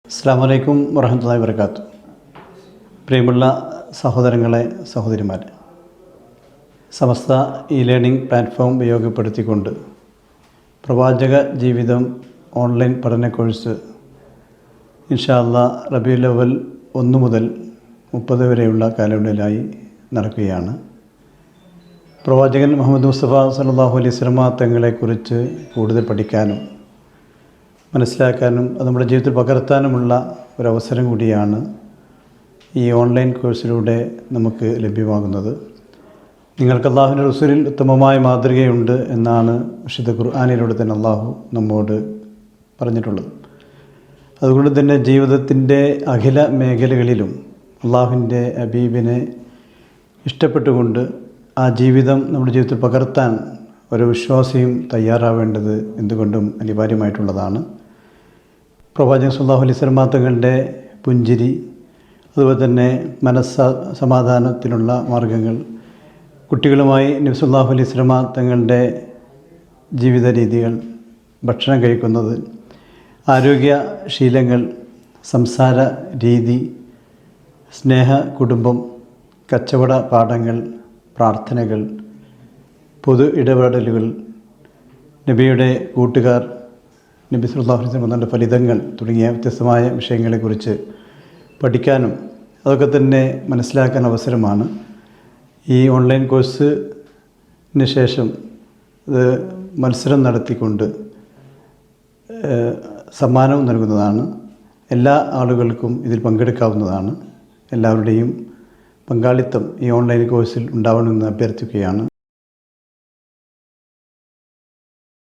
അസ്സലാമു അലൈക്കും വറഹ്മത്തുള്ളാഹി വബറകാതുഹു. പ്രിയമുള്ള സഹോദരങ്ങളെ, സഹോദരിമാരെ, സമസ്ത ലേണിംഗ് പ്ലാറ്റ്ഫോം ഉപയോഗപ്പെടുത്തിക്കൊണ്ട് പ്രവാചക ജീവിതം ഓൺലൈൻ പഠന കോഴ്സ് ഇൻഷാ അല്ലാഹ് റബീഉൽ അവ്വൽ 1 മുതൽ 30 വരെയുള്ള കാലയളവിലായി നടക്കുകയാണ്. പ്രവാചകൻ മുഹമ്മദ് മുസ്തഫ സല്ലല്ലാഹു അലൈഹി വസല്ലം തങ്ങളെക്കുറിച്ച് കൂടുതൽ പഠിക്കാനും മനസ്സിലാക്കാനും അത് നമ്മുടെ ജീവിതത്തിൽ പകർത്താനുമുള്ള ഒരവസരം കൂടിയാണ് ഈ ഓൺലൈൻ കോഴ്സിലൂടെ നമുക്ക് ലഭ്യമാകുന്നത്. നിങ്ങൾക്ക് അല്ലാഹുവിൻ്റെ റസൂലിൽ ഉത്തമമായ മാതൃകയുണ്ട് എന്നാണ് വിശുദ്ധ ഖുർആനിലൂടെ തന്നെ അല്ലാഹു നമ്മോട് പറഞ്ഞിട്ടുള്ളത്. അതുകൊണ്ട് തന്നെ ജീവിതത്തിൻ്റെ അഖില മേഖലകളിലും അല്ലാഹുവിൻ്റെ ഹബീബിനെ ഇഷ്ടപ്പെട്ടുകൊണ്ട് ആ ജീവിതം നമ്മുടെ ജീവിതത്തിൽ പകർത്താൻ ഒരു വിശ്വാസിയും തയ്യാറാവേണ്ടത് എന്തുകൊണ്ടും അനിവാര്യമായിട്ടുള്ളതാണ്. പ്രവാചകൻ സല്ലല്ലാഹു അലൈഹി വസല്ലം തങ്ങളുടെ പുഞ്ചിരി, അതുപോലെ തന്നെ സമാധാനത്തിനുള്ള മാർഗ്ഗങ്ങൾ, കുട്ടികളുമായി നബി സല്ലല്ലാഹു അലൈഹി വസല്ലം തങ്ങളുടെ ജീവിത രീതികൾ, ഭക്ഷണം കഴിക്കുന്നത്, ആരോഗ്യശീലങ്ങൾ, സംസാര രീതി, സ്നേഹ കുടുംബം, കച്ചവട പാഠങ്ങൾ, പ്രാർത്ഥനകൾ, പൊതു ഇടപെടലുകൾ, നബിയുടെ കൂട്ടുകാർ, നബി സല്ലല്ലാഹു അലൈഹി വസല്ലം തങ്ങളുടെ ഫലിതങ്ങൾ തുടങ്ങിയ വ്യത്യസ്തമായ വിഷയങ്ങളെക്കുറിച്ച് പഠിക്കാനും അതൊക്കെ തന്നെ മനസ്സിലാക്കാൻ അവസരമാണ്. ഈ ഓൺലൈൻ കോഴ്സിന് ശേഷം ഇത് മത്സരം നടത്തിക്കൊണ്ട് സമ്മാനം നൽകുന്നതാണ്. എല്ലാ ആളുകൾക്കും ഇതിൽ പങ്കെടുക്കാവുന്നതാണ്. എല്ലാവരുടെയും പങ്കാളിത്തം ഈ ഓൺലൈൻ കോഴ്സിൽ ഉണ്ടാവണമെന്ന് അഭ്യർത്ഥിക്കുകയാണ്.